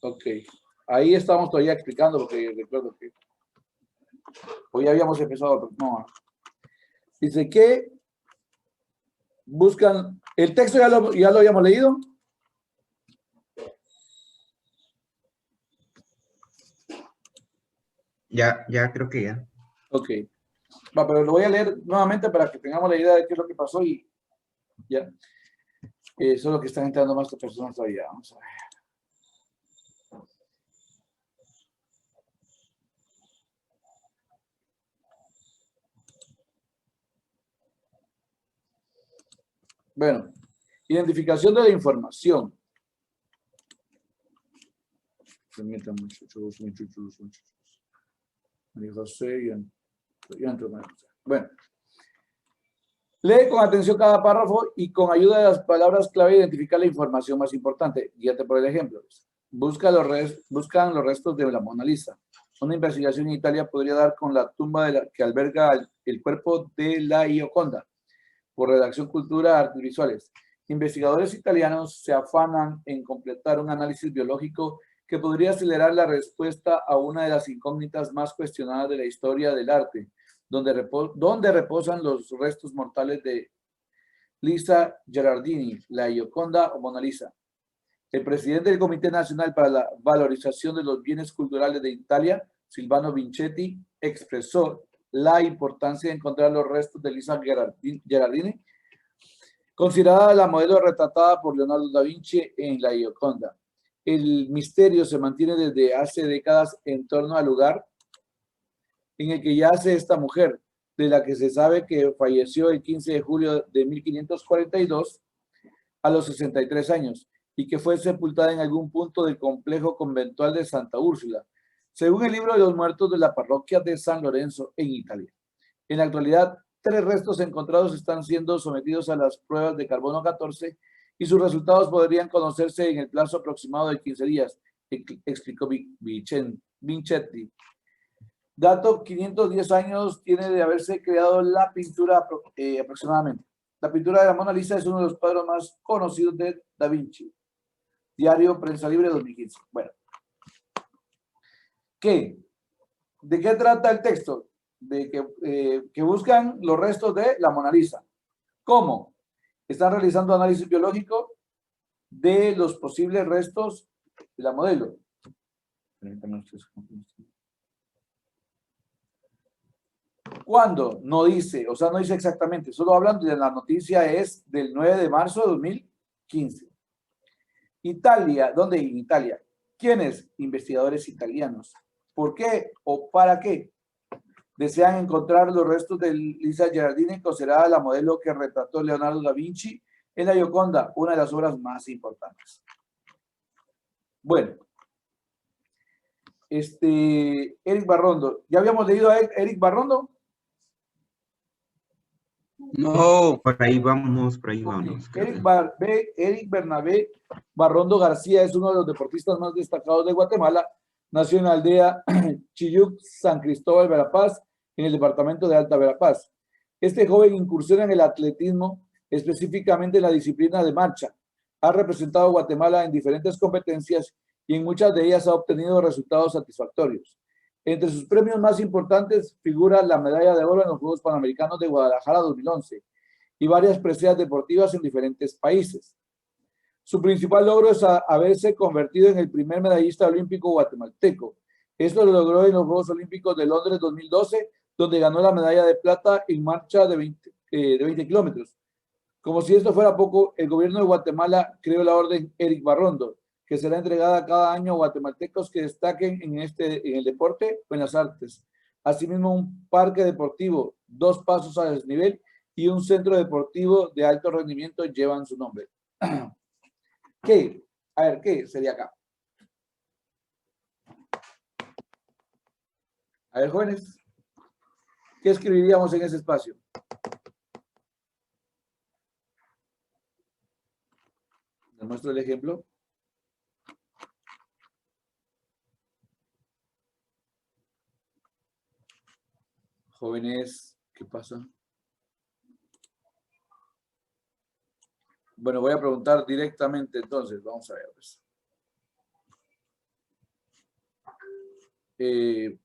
Ok, ahí estamos todavía explicando porque recuerdo que hoy habíamos empezado, pero no. Dice que buscan, el texto ya lo habíamos leído. Ya creo que ya. Ok, va, pero lo voy a leer nuevamente para que tengamos la idea de qué es lo que pasó y ya. Solo que están entrando más personas todavía. Vamos a ver. Bueno, identificación de la información. Permítanme, muchachos. María José, yo entro, María José. Bueno, lee con atención cada párrafo y con ayuda de las palabras clave identificar la información más importante. Guíate por el ejemplo. Buscan los restos de la Mona Lisa. Una investigación en Italia podría dar con la tumba que alberga el cuerpo de la Gioconda. Por redacción, cultura, artes visuales. Investigadores italianos se afanan en completar un análisis biológico que podría acelerar la respuesta a una de las incógnitas más cuestionadas de la historia del arte, donde reposan los restos mortales de Lisa Gerardini, la Gioconda o Mona Lisa. El presidente del Comité Nacional para la Valorización de los Bienes Culturales de Italia, Silvano Vincetti, expresó la importancia de encontrar los restos de Lisa Gerardini, considerada la modelo retratada por Leonardo da Vinci en la Gioconda. El misterio se mantiene desde hace décadas en torno al lugar en el que yace esta mujer, de la que se sabe que falleció el 15 de julio de 1542 a los 63 años y que fue sepultada en algún punto del complejo conventual de Santa Úrsula, según el libro de los muertos de la parroquia de San Lorenzo en Italia. En la actualidad, 3 restos encontrados están siendo sometidos a las pruebas de carbono 14 y sus resultados podrían conocerse en el plazo aproximado de 15 días, explicó Vincetti. Dato, 510 años tiene de haberse creado la pintura aproximadamente. La pintura de la Mona Lisa es uno de los cuadros más conocidos de Da Vinci. Diario Prensa Libre 2015. Bueno. ¿Qué? ¿De qué trata el texto? De que buscan los restos de la Mona Lisa. ¿Cómo? Están realizando análisis biológico de los posibles restos de la modelo. ¿Cuándo? No dice, o sea, no dice exactamente, solo hablando de la noticia es del 9 de marzo de 2015. Italia, ¿dónde en Italia? ¿Quiénes? Investigadores italianos. ¿Por qué o para qué? Desean encontrar los restos de Lisa Gerardini, considerada la modelo que retrató Leonardo da Vinci en la Gioconda, una de las obras más importantes. Bueno, Eric Barrondo. ¿Ya habíamos leído a Eric Barrondo? No. Por ahí vamos. Okay. Eric Bernabé Barrondo García es uno de los deportistas más destacados de Guatemala. Nació en la aldea Chiyuc, San Cristóbal, Verapaz, en el departamento de Alta Verapaz. Este joven incursiona en el atletismo, específicamente en la disciplina de marcha. Ha representado a Guatemala en diferentes competencias y en muchas de ellas ha obtenido resultados satisfactorios. Entre sus premios más importantes figura la medalla de oro en los Juegos Panamericanos de Guadalajara 2011 y varias preseas deportivas en diferentes países. Su principal logro es haberse convertido en el primer medallista olímpico guatemalteco. Esto lo logró en los Juegos Olímpicos de Londres 2012, donde ganó la medalla de plata en marcha de 20 kilómetros. Como si esto fuera poco, el gobierno de Guatemala creó la orden Eric Barrondo, que será entregada cada año a guatemaltecos que destaquen en el deporte o en las artes. Asimismo, un parque deportivo, 2 pasos a desnivel y un centro deportivo de alto rendimiento llevan su nombre. ¿Qué? A ver, ¿qué sería acá? A ver, jóvenes, ¿qué escribiríamos en ese espacio? Les muestro el ejemplo. Jóvenes, ¿qué pasa? Bueno, voy a preguntar directamente entonces. Vamos a ver. Pues.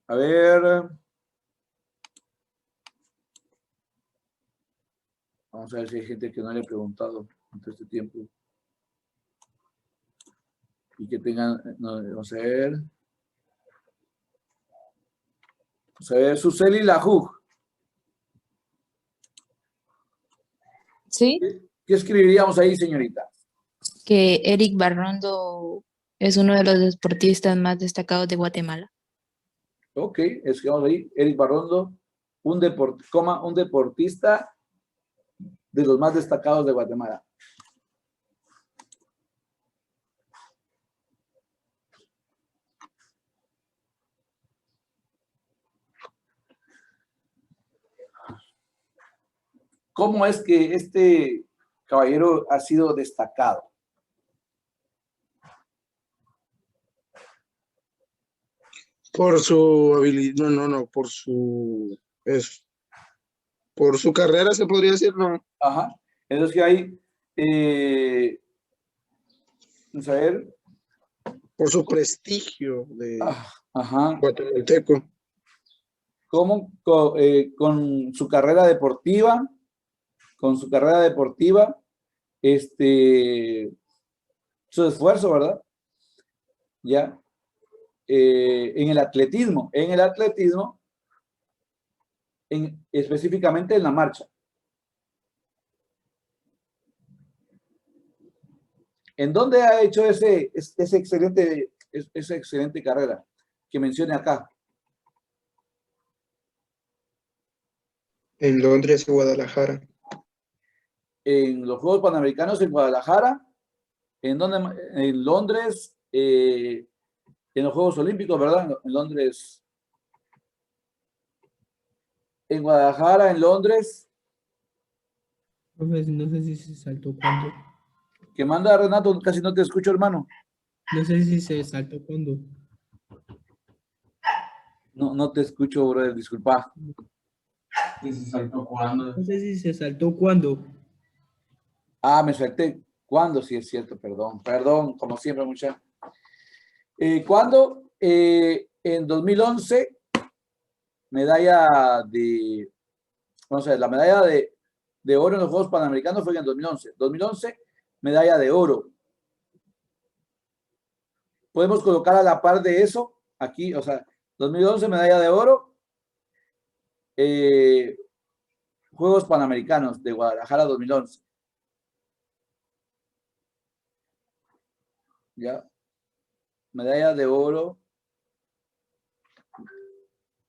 A ver. Vamos a ver si hay gente que no le he preguntado en todo este tiempo. Y que tengan, no, vamos a ver. Vamos a ver, Suseli Lajú. Sí, ¿Qué escribiríamos ahí, señorita? que Eric Barrondo es uno de los deportistas más destacados de Guatemala. Ok, escribamos ahí, Eric Barrondo, un deportista de los más destacados de Guatemala. ¿Cómo es que este caballero ha sido destacado? Por su habilidad, por su carrera se podría decir, ¿no? Ajá. Entonces que hay, vamos a ver. Por su prestigio de Ajá. guatemalteco. ¿Cómo con su carrera deportiva? Su esfuerzo, ¿verdad? Ya. En el atletismo, específicamente en la marcha. ¿En dónde ha hecho esa excelente carrera que mencione acá? En Londres y Guadalajara. En los Juegos Panamericanos en Guadalajara, en Londres, en los Juegos Olímpicos, ¿verdad? En Londres, en Guadalajara, en Londres. Profe, no sé si se saltó cuando. ¿Qué manda, Renato? Casi no te escucho, hermano. No sé si se saltó cuando. No te escucho, brother, disculpa. ¿Que se saltó cuándo? No sé si se saltó cuando. Ah, me salté. ¿Cuándo? Sí, es cierto, perdón. Perdón, como siempre, mucha. ¿Cuándo? En 2011, medalla de... Vamos a ver, la medalla de oro en los Juegos Panamericanos fue en el 2011. 2011, medalla de oro. Podemos colocar a la par de eso, aquí, o sea, 2011, medalla de oro. Juegos Panamericanos de Guadalajara 2011. ¿Ya? Medalla de oro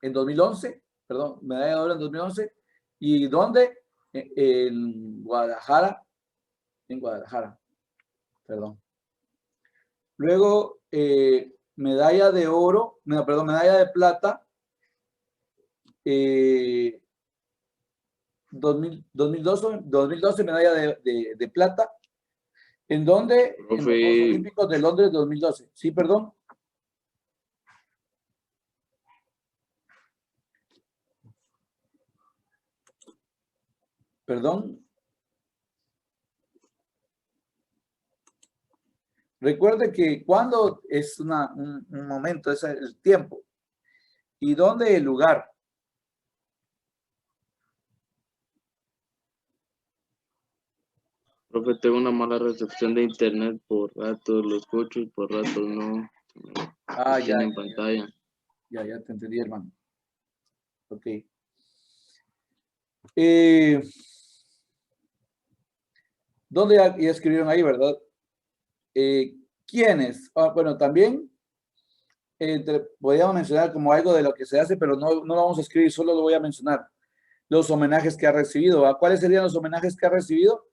en 2011, perdón, medalla de oro en 2011. ¿Y dónde? En Guadalajara. En Guadalajara, perdón. Luego, medalla de oro, perdón, medalla de plata. 2012, medalla de plata. ¿En dónde? En los Juegos Olímpicos de Londres 2012. Sí, perdón. Perdón. Recuerde que cuando es un momento, es el tiempo. ¿Y dónde el lugar? Profe, tengo una mala recepción de internet, por ratos lo escucho y por ratos no. Ah, ya. En pantalla. Ya te entendí, hermano. Ok. ¿Dónde ya escribieron ahí, verdad? ¿Quiénes? Bueno, también podríamos mencionar como algo de lo que se hace, pero no lo vamos a escribir, solo lo voy a mencionar. Los homenajes que ha recibido. ¿Cuáles serían los homenajes que ha recibido?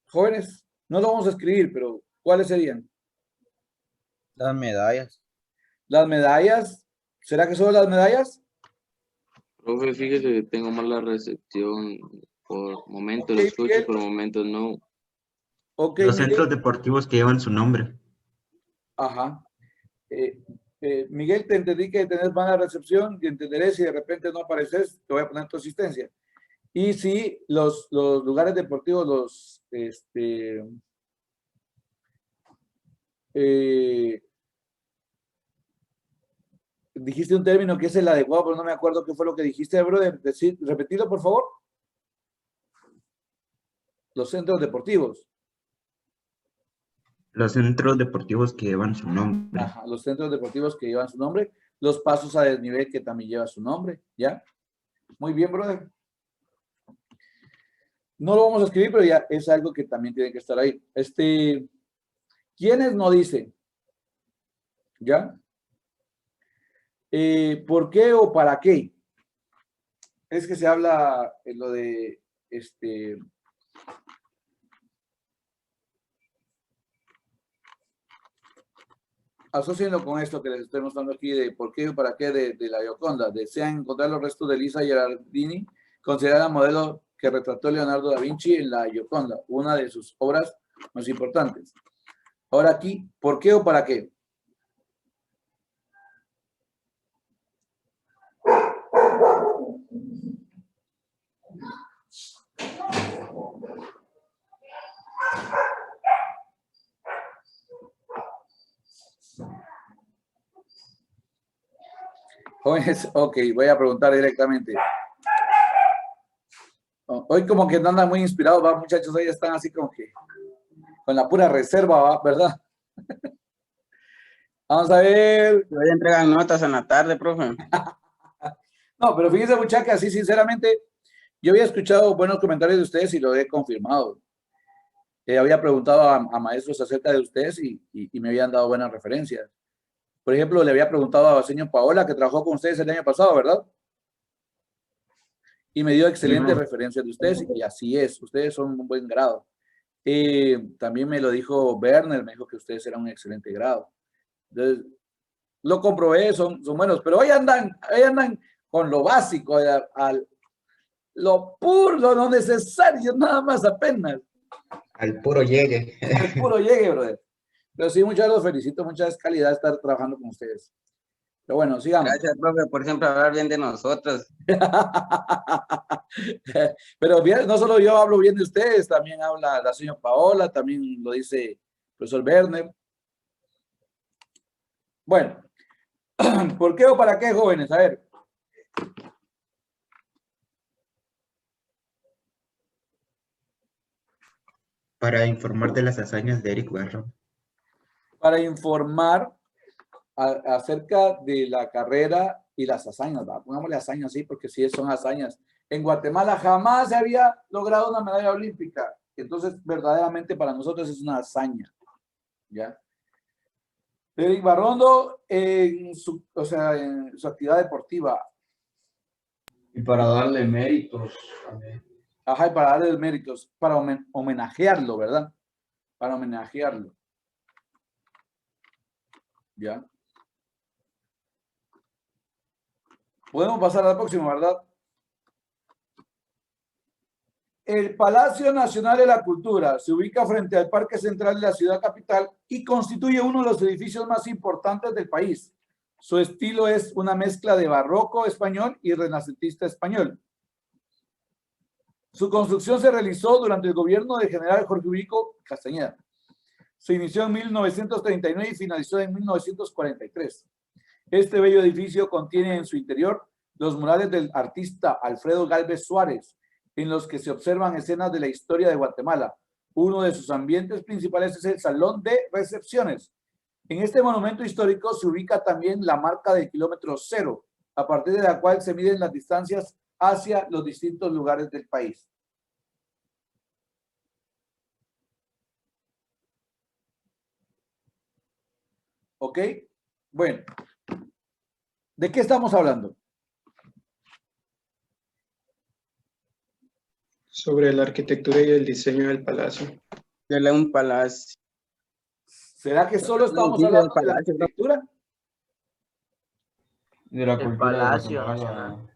Jóvenes, no lo vamos a escribir, pero ¿cuáles serían? Las medallas. Las medallas. ¿Será que solo las medallas? Profe, fíjese que tengo mala recepción. Por momentos Ok, lo escucho, Miguel. por momentos no. Ok, Los Miguel. centros deportivos que llevan su nombre. Ajá. Miguel, te entendí que tenés mala recepción y entenderé si de repente no apareces, te voy a poner tu asistencia. Y si los lugares deportivos, dijiste un término que es el adecuado, pero no me acuerdo qué fue lo que dijiste, brother. Repetirlo, por favor. Los centros deportivos. Los centros deportivos que llevan su nombre. Ajá, los centros deportivos que llevan su nombre. Los pasos a desnivel que también lleva su nombre. ¿Ya? Muy bien, brother. No lo vamos a escribir, pero ya es algo que también tiene que estar ahí. ¿Quiénes no dicen? ¿Ya? ¿Por qué o para qué? Es que se habla en lo de asocienlo con esto que les estoy mostrando aquí de por qué o para qué de la Gioconda. Desean encontrar los restos de Lisa Gerardini, considerada modelo que retrató Leonardo da Vinci en la Gioconda, una de sus obras más importantes. Ahora aquí, ¿por qué o para qué? Jóvenes, ok, voy a preguntar directamente. Hoy como que no andan muy inspirados, ¿va, muchachos? Hoy están así como que con la pura reserva, ¿va? ¿Verdad? Vamos a ver. Hoy entregan notas en la tarde, profe. No, pero fíjense, muchachos, así sinceramente, yo había escuchado buenos comentarios de ustedes y lo he confirmado. Había preguntado a maestros acerca de ustedes y me habían dado buenas referencias. Por ejemplo, le había preguntado a la señora Paola, que trabajó con ustedes el año pasado, ¿verdad? Y me dio excelentes referencias de ustedes, y así es, ustedes son un buen grado. También me lo dijo Werner, me dijo que ustedes eran un excelente grado. Entonces, lo comprobé, son buenos, pero hoy andan con lo básico, lo puro, lo necesario, nada más apenas. Al puro llegue. Al puro llegue, brother. Pero sí, muchas los felicito, muchas calidad estar trabajando con ustedes. Pero bueno, sigamos. Gracias, profe, por siempre hablar bien de nosotros. Pero bien, no solo yo hablo bien de ustedes, también habla la señora Paola, también lo dice el profesor Werner. Bueno, ¿por qué o para qué, jóvenes? A ver. Para informar de las hazañas de Eric Barron. Para informar acerca de la carrera y las hazañas, ¿verdad? Pongámosle hazañas, sí, porque sí son hazañas. En Guatemala jamás se había logrado una medalla olímpica. Entonces, verdaderamente para nosotros es una hazaña. ¿Ya? Eric Barrondo en su actividad deportiva. Y para darle méritos también. Ajá, y para darle méritos, para homenajearlo, ¿verdad? Para homenajearlo. ¿Ya? Podemos pasar a la próxima, ¿verdad? El Palacio Nacional de la Cultura se ubica frente al Parque Central de la ciudad capital y constituye uno de los edificios más importantes del país. Su estilo es una mezcla de barroco español y renacentista español. Su construcción se realizó durante el gobierno del general Jorge Ubico Castañeda. Se inició en 1939 y finalizó en 1943. Este bello edificio contiene en su interior los murales del artista Alfredo Gálvez Suárez, en los que se observan escenas de la historia de Guatemala. Uno de sus ambientes principales es el Salón de Recepciones. En este monumento histórico se ubica también la marca del kilómetro cero, a partir de la cual se miden las distancias hacia los distintos lugares del país. ¿Ok? Bueno, ¿de qué estamos hablando? Sobre la arquitectura y el diseño del palacio. Dele un palacio. ¿Será que solo estamos hablando de la arquitectura? De la El cultura Palacio de Guatemala. Nacional.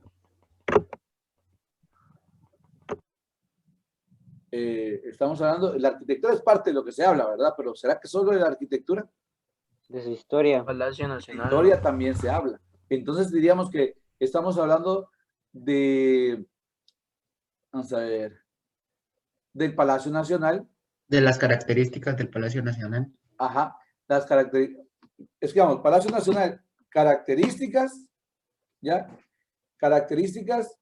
Estamos hablando, la arquitectura es parte de lo que se habla, ¿verdad? Pero ¿será que solo de la arquitectura? De su historia. Palacio Nacional. Historia también se habla. Entonces diríamos que estamos hablando de Vamos a ver. Del Palacio Nacional. De las características del Palacio Nacional. Ajá. Las características. Es que vamos, Palacio Nacional, características, ¿ya? Características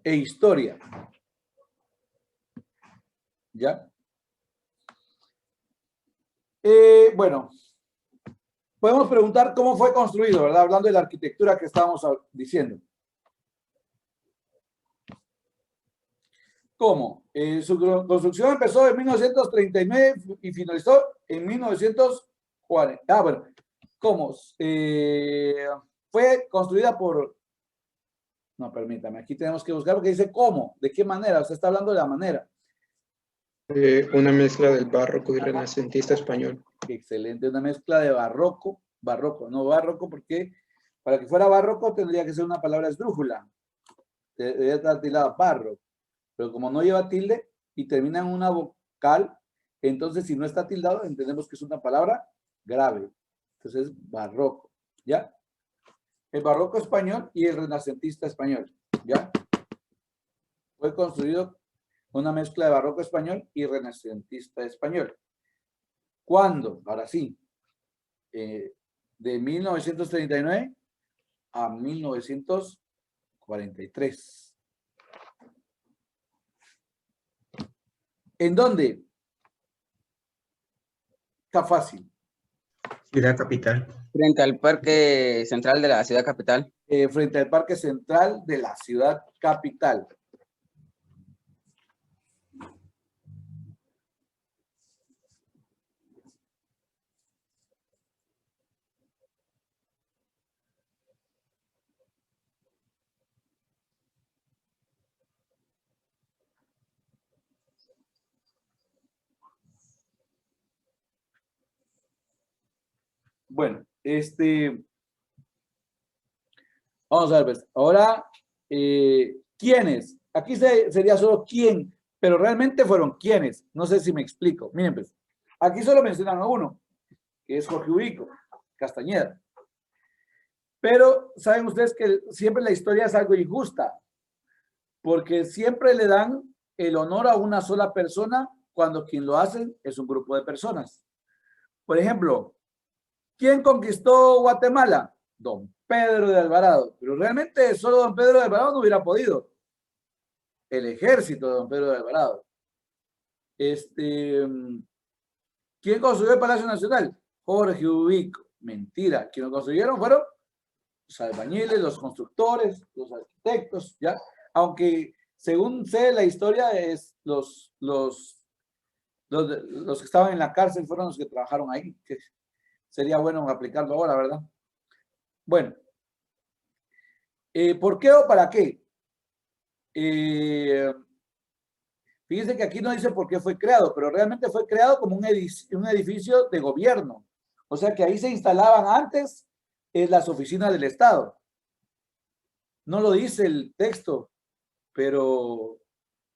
e historia. ¿Ya? Bueno, podemos preguntar cómo fue construido, ¿verdad? Hablando de la arquitectura que estábamos diciendo. ¿Cómo? Su construcción empezó en 1939 y finalizó en 1940. Ah, bueno. ¿Cómo? Fue construida por... No, permítame. Aquí tenemos que buscar porque dice cómo, de qué manera. Usted está hablando de la manera. Una mezcla del barroco y renacentista español. Excelente. Una mezcla de barroco. No barroco porque para que fuera barroco tendría que ser una palabra esdrújula. Debería estar tildada barro. Pero como no lleva tilde y termina en una vocal, entonces si no está tildado, entendemos que es una palabra grave. Entonces es barroco, ¿ya? El barroco español y el renacentista español, ¿ya? Fue construido una mezcla de barroco español y renacentista español. ¿Cuándo? Ahora sí. De 1939 a 1943. ¿En dónde? Está fácil. Ciudad capital. Frente al Parque Central de la ciudad capital. Frente al Parque Central de la ciudad capital. Bueno, vamos a ver, pues, ahora, ¿quiénes? Aquí sería solo quién, pero realmente fueron quiénes. No sé si me explico. Miren, pues, aquí solo mencionan a uno, que es Jorge Ubico Castañeda. Pero saben ustedes que siempre la historia es algo injusta, porque siempre le dan el honor a una sola persona cuando quien lo hace es un grupo de personas. Por ejemplo, ¿quién conquistó Guatemala? Don Pedro de Alvarado. Pero realmente solo don Pedro de Alvarado no hubiera podido. El ejército de don Pedro de Alvarado. ¿Quién construyó el Palacio Nacional? Jorge Ubico. Mentira. Quienes lo construyeron fueron los albañiles, los constructores, los arquitectos, ¿ya? Aunque según sé la historia es los que estaban en la cárcel fueron los que trabajaron ahí. Que sería bueno aplicarlo ahora, ¿verdad? Bueno. ¿Por qué o para qué? Fíjense que aquí no dice por qué fue creado, pero realmente fue creado como un edificio de gobierno. O sea que ahí se instalaban antes las oficinas del Estado. No lo dice el texto, pero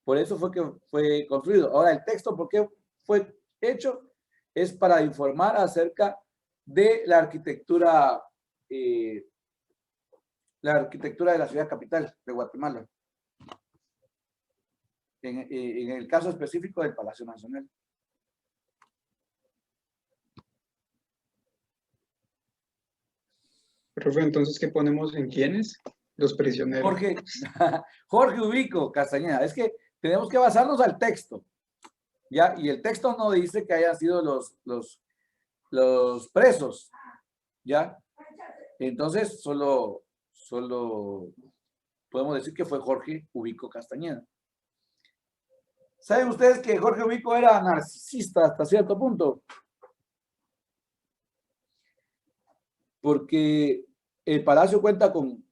por eso fue que fue construido. Ahora, el texto, ¿por qué fue hecho? Es para informar acerca de la arquitectura de la ciudad capital de Guatemala. En el caso específico del Palacio Nacional. Profe, entonces, ¿qué ponemos en quiénes? Los prisioneros. Jorge Ubico Castañeda. Es que tenemos que basarnos al texto. ¿Ya? Y el texto no dice que hayan sido los presos. ¿Ya? Entonces, solo podemos decir que fue Jorge Ubico Castañeda. ¿Saben ustedes que Jorge Ubico era narcisista hasta cierto punto? Porque el palacio cuenta con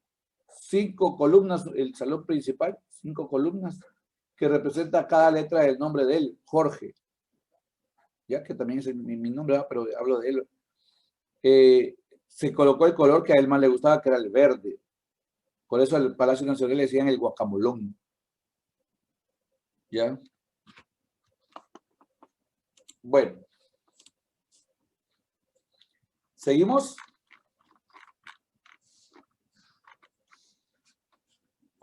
5 columnas, el salón principal, 5 columnas, que representa cada letra del nombre de él, Jorge. Ya que también es mi nombre, pero hablo de él. Se colocó el color que a él más le gustaba, que era el verde. Por eso al Palacio Nacional le decían el guacamolón. ¿Ya? Bueno. ¿Seguimos?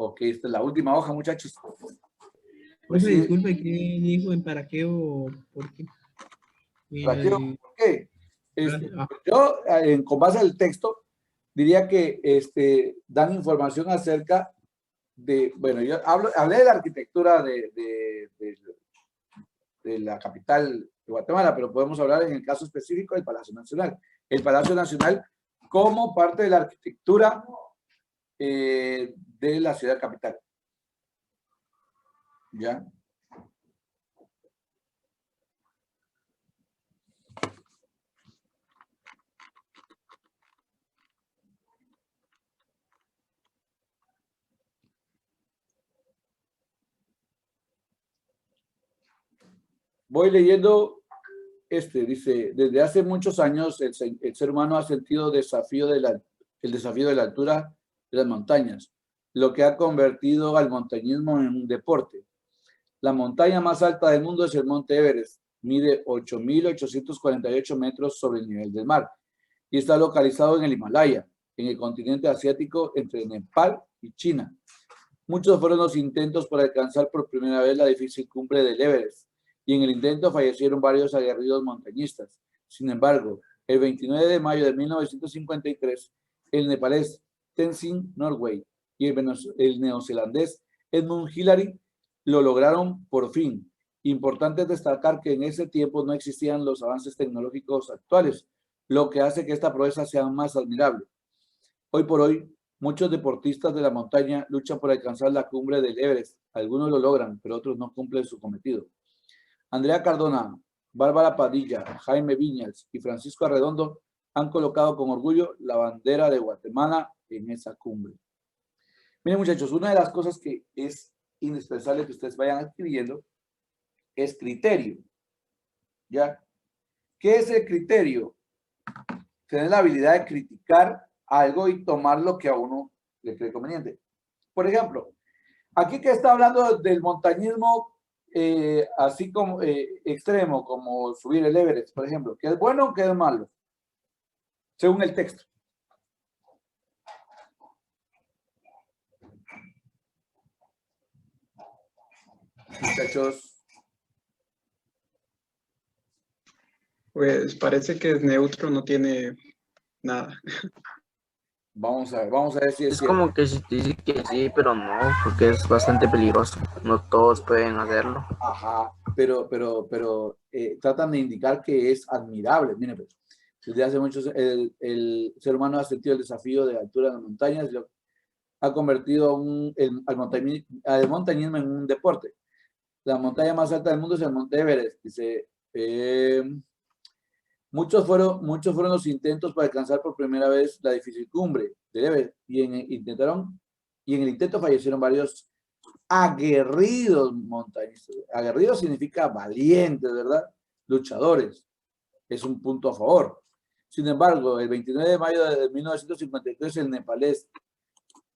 Ok, esta es la última hoja, muchachos. Pues Profe, sí, disculpe, ¿qué dijo en para qué o por qué? ¿para qué? ¿Por qué? Ah, Yo, con base al texto, diría que dan información acerca de, bueno, yo hablé de la arquitectura de la capital de Guatemala, pero podemos hablar en el caso específico del Palacio Nacional. El Palacio Nacional como parte de la arquitectura de la ciudad capital. ¿Ya? Voy leyendo, dice, desde hace muchos años el ser humano ha sentido el desafío de la altura de las montañas, lo que ha convertido al montañismo en un deporte. La montaña más alta del mundo es el Monte Everest, mide 8.848 metros sobre el nivel del mar y está localizado en el Himalaya, en el continente asiático entre Nepal y China. Muchos fueron los intentos por alcanzar por primera vez la difícil cumbre del Everest, y en el intento fallecieron varios aguerridos montañistas. Sin embargo, el 29 de mayo de 1953, el nepalés Tenzin Norgay y el neozelandés Edmund Hillary lo lograron por fin. Importante destacar que en ese tiempo no existían los avances tecnológicos actuales, lo que hace que esta proeza sea más admirable. Hoy por hoy, muchos deportistas de la montaña luchan por alcanzar la cumbre del Everest. Algunos lo logran, pero otros no cumplen su cometido. Andrea Cardona, Bárbara Padilla, Jaime Viñas y Francisco Arredondo han colocado con orgullo la bandera de Guatemala en esa cumbre. Miren, muchachos, una de las cosas que es indispensable que ustedes vayan adquiriendo es criterio. ¿Ya? ¿Qué es el criterio? Tener la habilidad de criticar algo y tomar lo que a uno le cree conveniente. Por ejemplo, aquí que está hablando del montañismo así como extremo, como subir el Everest, por ejemplo, ¿qué es bueno o qué es malo? Según el texto. Muchachos. Pues parece que es neutro, no tiene nada. Vamos a ver si es Es cierto. como que si te dice que sí, pero no, porque es bastante peligroso. No todos pueden hacerlo. Ajá, pero tratan de indicar que es admirable. Miren, pues, desde hace muchos, el ser humano ha sentido el desafío de la altura de las montañas y lo ha convertido al montañismo en un deporte. La montaña más alta del mundo es el Monte Everest. Dice, muchos fueron los intentos para alcanzar por primera vez la difícil cumbre del Everest y en el intento fallecieron varios aguerridos montañistas. Aguerridos significa valientes, ¿verdad? Luchadores. Es un punto a favor. Sin embargo, el 29 de mayo de 1953, el nepalés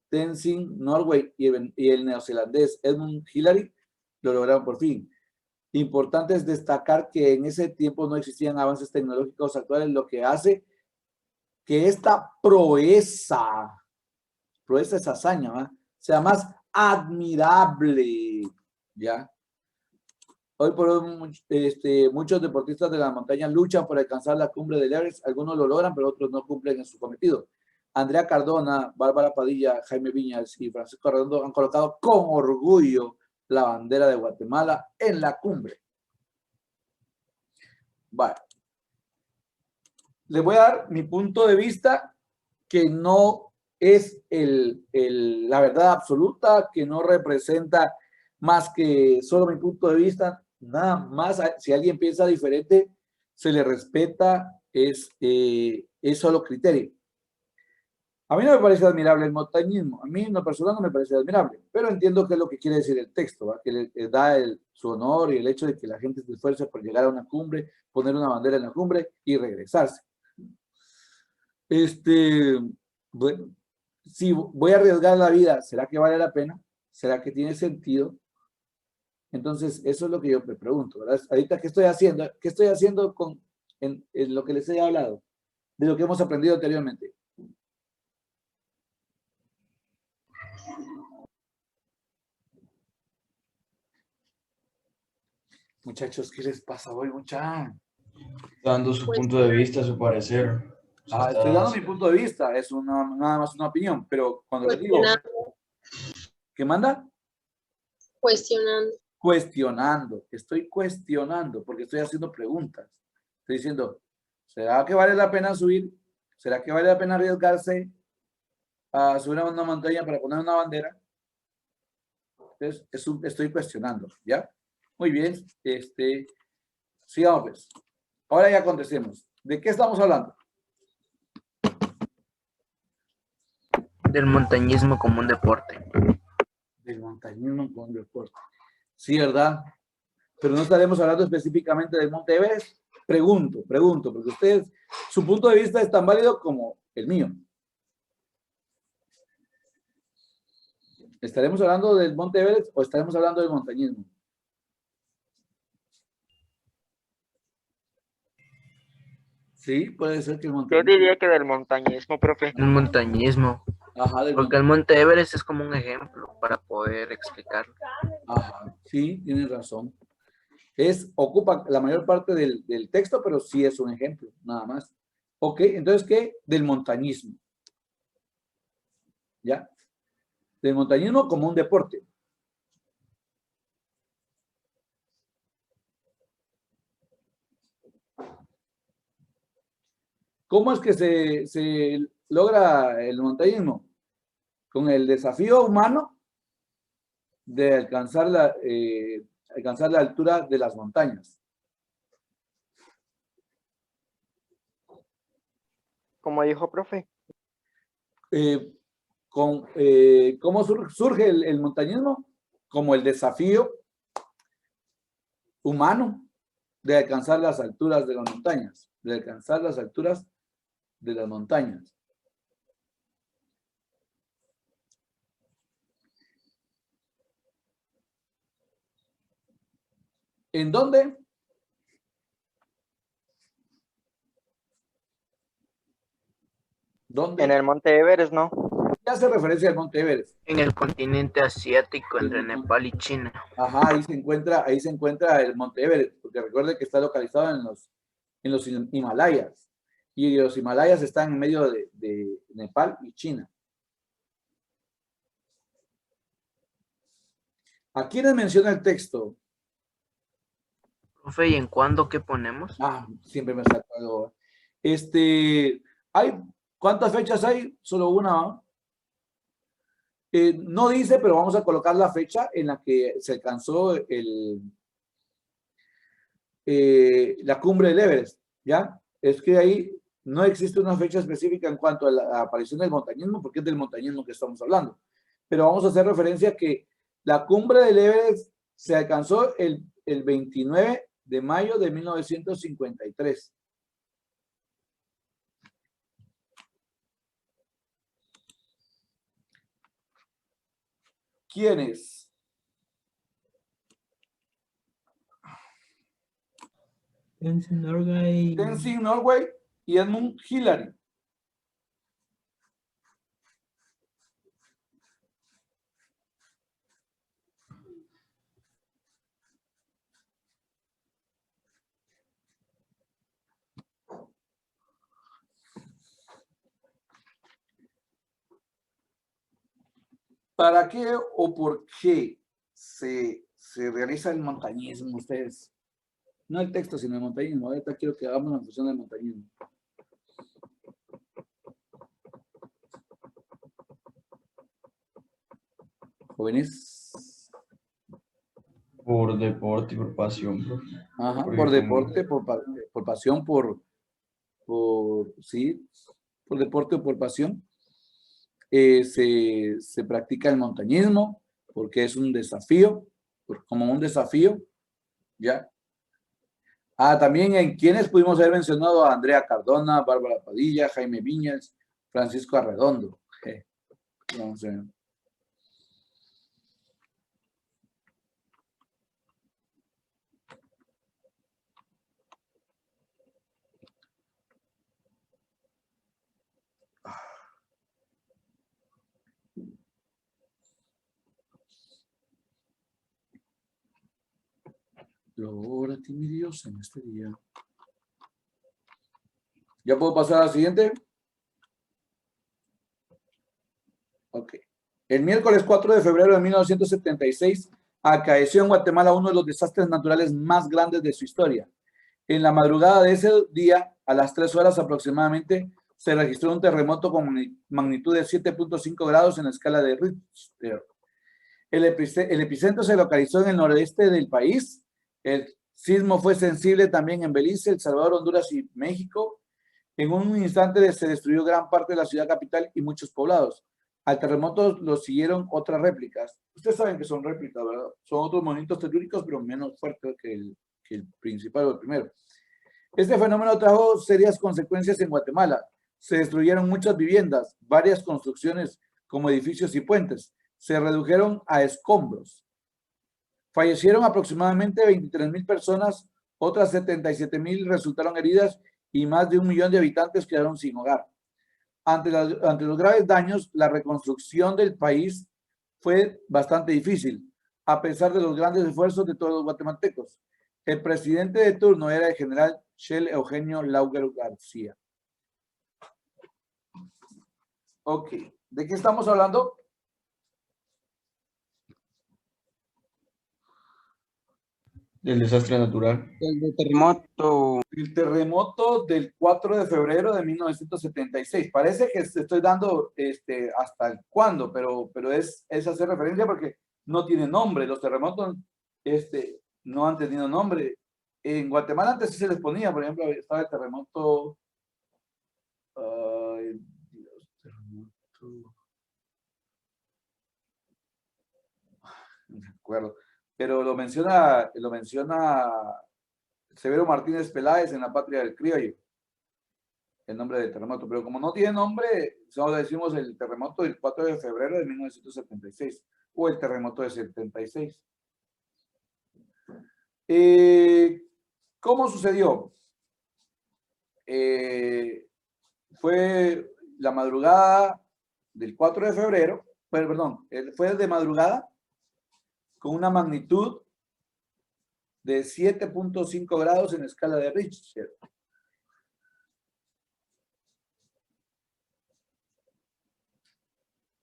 Tenzin Norgay y el neozelandés Edmund Hillary lo lograron por fin. Importante es destacar que en ese tiempo no existían avances tecnológicos actuales, lo que hace que esta proeza, esa hazaña, ¿verdad?, sea más admirable, ¿ya? Hoy por hoy, muchos deportistas de la montaña luchan por alcanzar la cumbre del Everest. Algunos lo logran, pero otros no cumplen en su cometido. Andrea Cardona, Bárbara Padilla, Jaime Viñas y Francisco Arredondo han colocado con orgullo la bandera de Guatemala en la cumbre. Vale. Les voy a dar mi punto de vista, que no es la verdad absoluta, que no representa más que solo mi punto de vista, nada más. Si alguien piensa diferente, se le respeta, es solo criterio. A mí no me parece admirable el montañismo, a mí en lo personal no me parece admirable, pero entiendo qué es lo que quiere decir el texto, ¿va? Que le da su honor y el hecho de que la gente se esfuerce por llegar a una cumbre, poner una bandera en la cumbre y regresarse. Bueno, si voy a arriesgar la vida, ¿será que vale la pena? ¿Será que tiene sentido? Entonces, eso es lo que yo me pregunto, ¿verdad? Ahorita, ¿qué estoy haciendo? ¿Qué estoy haciendo en lo que les he hablado? De lo que hemos aprendido anteriormente. Muchachos, ¿qué les pasa hoy, muchachos? Dando su punto de vista, su parecer. O sea, Estoy dando mi está- punto de vista, es nada más una opinión, pero cuando les digo, ¿qué manda? Cuestionando. Cuestionando, estoy cuestionando porque estoy haciendo preguntas. Estoy diciendo, ¿será que vale la pena subir? ¿Será que vale la pena arriesgarse a subir a una montaña para poner una bandera? Entonces, estoy cuestionando, ¿ya? Muy bien, sigamos pues. Ahora ya contestemos. ¿De qué estamos hablando? Del montañismo como un deporte. Del montañismo con deporte. Sí, ¿verdad? Pero no estaremos hablando específicamente del Monte Everest. Pregunto, porque ustedes, su punto de vista es tan válido como el mío. ¿Estaremos hablando del Monte Everest o estaremos hablando del montañismo? Sí, puede ser que el Yo montañismo. diría que del montañismo, profe. El montañismo. Ajá, del Porque el Monte Everest es como un ejemplo para poder explicarlo. Ajá, sí, tienes razón. Ocupa la mayor parte del texto, pero sí es un ejemplo, nada más. Ok, entonces, ¿qué? Del montañismo. ¿Ya? Del montañismo como un deporte. ¿Cómo es que se logra el montañismo? Con el desafío humano de alcanzar la altura de las montañas. Como dijo profe. ¿Cómo surge el montañismo? Como el desafío humano de alcanzar las alturas de las montañas, de alcanzar las alturas de las montañas. ¿En dónde? ¿Dónde? En el Monte Everest, ¿no? ¿Qué hace referencia al Monte Everest? En el continente asiático, entre Nepal y China. Ajá, ahí se encuentra el Monte Everest, porque recuerde que está localizado en los Himalayas. Y los Himalayas están en medio de Nepal y China. ¿A quiénes menciona el texto? Profe, ¿y en cuándo qué ponemos? Siempre me saco algo. ¿Cuántas fechas hay? Solo una, ¿no? No dice, pero vamos a colocar la fecha en la que se alcanzó la cumbre del Everest, ¿ya? Es que ahí no existe una fecha específica en cuanto a la aparición del montañismo, porque es del montañismo que estamos hablando. Pero vamos a hacer referencia a que la cumbre del Everest se alcanzó el 29 de mayo de 1953. ¿Quiénes? Tenzing Norgay. Tenzing Norgay y Edmund Hillary. ¿Para qué o por qué se realiza el montañismo ustedes? No el texto, sino el montañismo. Ahorita quiero que hagamos una función del montañismo. Jóvenes. Por deporte y por pasión, profe. Ajá, Porque por como- deporte, por pasión, sí, por deporte o por pasión. Se practica el montañismo porque es un desafío, como un desafío, ¿ya? También en quienes pudimos haber mencionado a Andrea Cardona, Bárbara Padilla, Jaime Viñas, Francisco Arredondo. Vamos a ver. Lora tiene Dios en este día. ¿Ya puedo pasar a la siguiente? Ok. El miércoles 4 de febrero de 1976 acaeció en Guatemala uno de los desastres naturales más grandes de su historia. En la madrugada de ese día, a las 3 horas aproximadamente, se registró un terremoto con magnitud de 7.5 grados en la escala de Richter. El epicentro se localizó en el noroeste del país. El sismo fue sensible también en Belice, El Salvador, Honduras y México. En un instante se destruyó gran parte de la ciudad capital y muchos poblados. Al terremoto lo siguieron otras réplicas. Ustedes saben que son réplicas, ¿verdad? Son otros movimientos telúricos, pero menos fuertes que el principal o el primero. Este fenómeno trajo serias consecuencias en Guatemala. Se destruyeron muchas viviendas, varias construcciones como edificios y puentes. Se redujeron a escombros. Fallecieron aproximadamente 23,000 personas, otras 77,000 resultaron heridas y más de 1 millón de habitantes quedaron sin hogar. Ante los graves daños, la reconstrucción del país fue bastante difícil, a pesar de los grandes esfuerzos de todos los guatemaltecos. El presidente de turno era el general Shell Eugenio Lauger García. Ok, ¿de qué estamos hablando? Del desastre natural. El terremoto. El terremoto del 4 de febrero de 1976. Parece que estoy dando hasta el cuándo, pero es hacer referencia porque no tiene nombre. Los terremotos no han tenido nombre. En Guatemala antes sí se les ponía, por ejemplo, estaba el terremoto. Ay, Dios, terremoto. No me acuerdo. Pero lo menciona Severo Martínez Peláez en La Patria del Criollo, el nombre del terremoto. Pero como no tiene nombre, solo decimos el terremoto del 4 de febrero de 1976 o el terremoto de 76. ¿Cómo sucedió? Fue la madrugada del 4 de febrero, perdón, fue de madrugada con una magnitud de 7.5 grados en escala de Richter.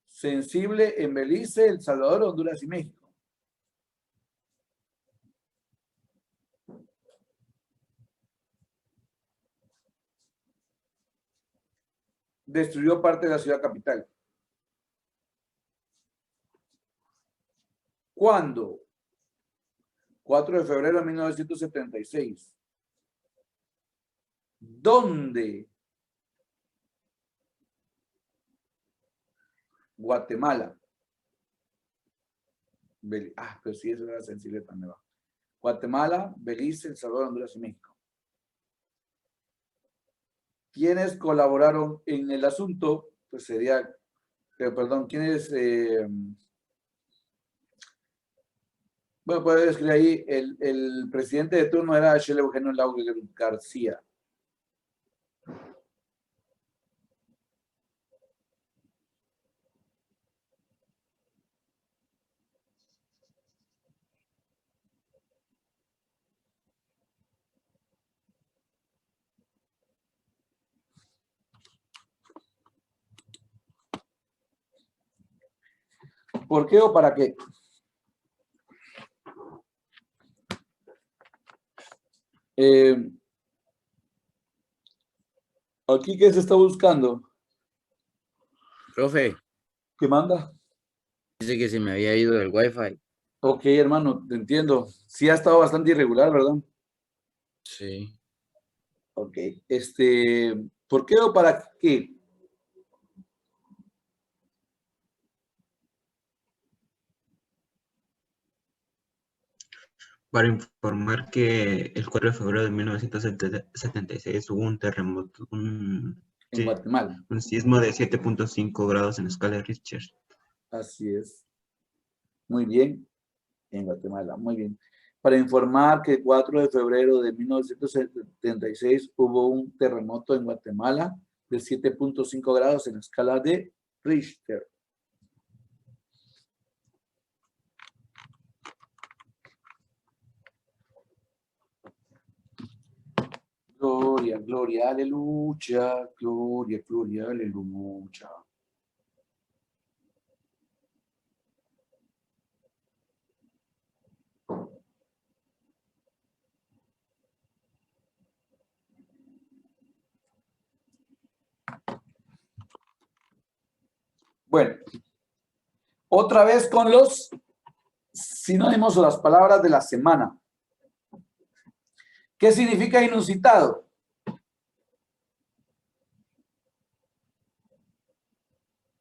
Sensible en Belice, El Salvador, Honduras y México. Destruyó parte de la ciudad capital. ¿Cuándo? 4 de febrero de 1976. ¿Dónde? Guatemala. Pero sí, eso era sensible también. Guatemala, Belice, El Salvador, Honduras y México. ¿Quiénes colaboraron en el asunto? Pues sería, perdón, ¿quiénes? Bueno, puedes escribir ahí, el presidente de turno era Shell Eugenio Lauger García. ¿Por qué o para qué? Aquí, ¿qué se está buscando? Profe, ¿Qué manda? dice que se me había ido el wifi. Ok, hermano, te entiendo. Sí ha estado bastante irregular, ¿verdad? Sí. Ok, ¿por qué o para qué? Para informar que el 4 de febrero de 1976 hubo un terremoto, En Guatemala. un sismo de 7.5 grados en la escala de Richter. Así es. Muy bien. En Guatemala, muy bien. Para informar que el 4 de febrero de 1976 hubo un terremoto en Guatemala de 7.5 grados en la escala de Richter. gloria, gloria, aleluya, gloria, gloria, aleluya. Bueno, otra vez con los sinónimos o las palabras de la semana. ¿Qué significa inusitado?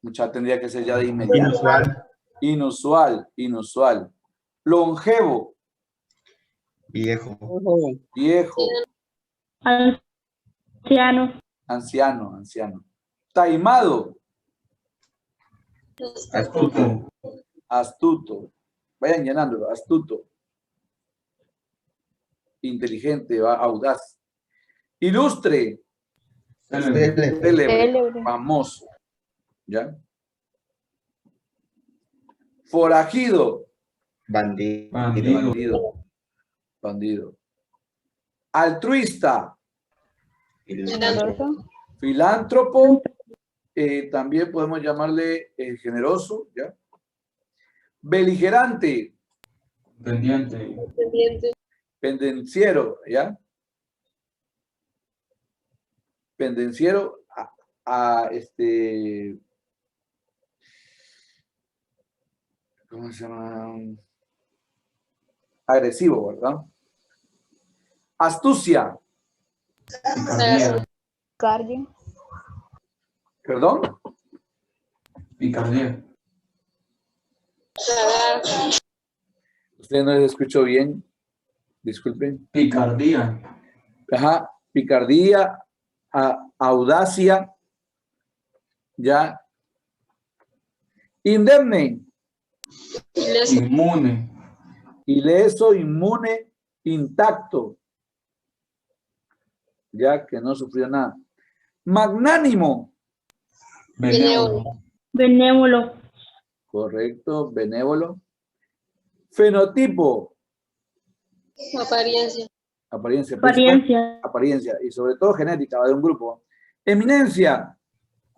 Mucha tendría que ser ya de inmediato. Inusual. Inusual, inusual. Longevo, Viejo. viejo, Anciano. anciano, anciano. Taimado, Astuto. astuto. Vayan llenándolo, astuto. Inteligente, audaz. Ilustre, célebre, famoso. ¿Ya? Forajido, Bandido. bandido, bandido. Altruista, filántropo, también podemos llamarle generoso, ¿ya? Beligerante, Pendiente. pendenciero, ¿ya? Pendenciero ¿cómo se llama? Agresivo, ¿verdad? Astucia, Picardía. ¿perdón? Picardía. Ustedes no les escucho bien, disculpen. Picardía. Ajá, picardía, audacia, ya. Indemne, Inmune. ileso, inmune, intacto, ya que no sufrió nada. Magnánimo, Benévolo. Benévolo. correcto, benévolo. Fenotipo, Apariencia. apariencia, Apariencia. apariencia y sobre todo genética de un grupo. Eminencia,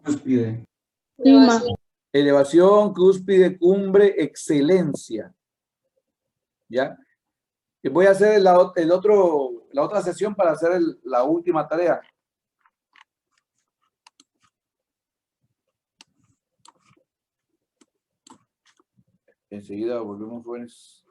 Cúspide. Cima. elevación, cúspide, cumbre, excelencia. ¿Ya? Y voy a hacer la otra sesión para hacer la última tarea. Enseguida volvemos, jóvenes.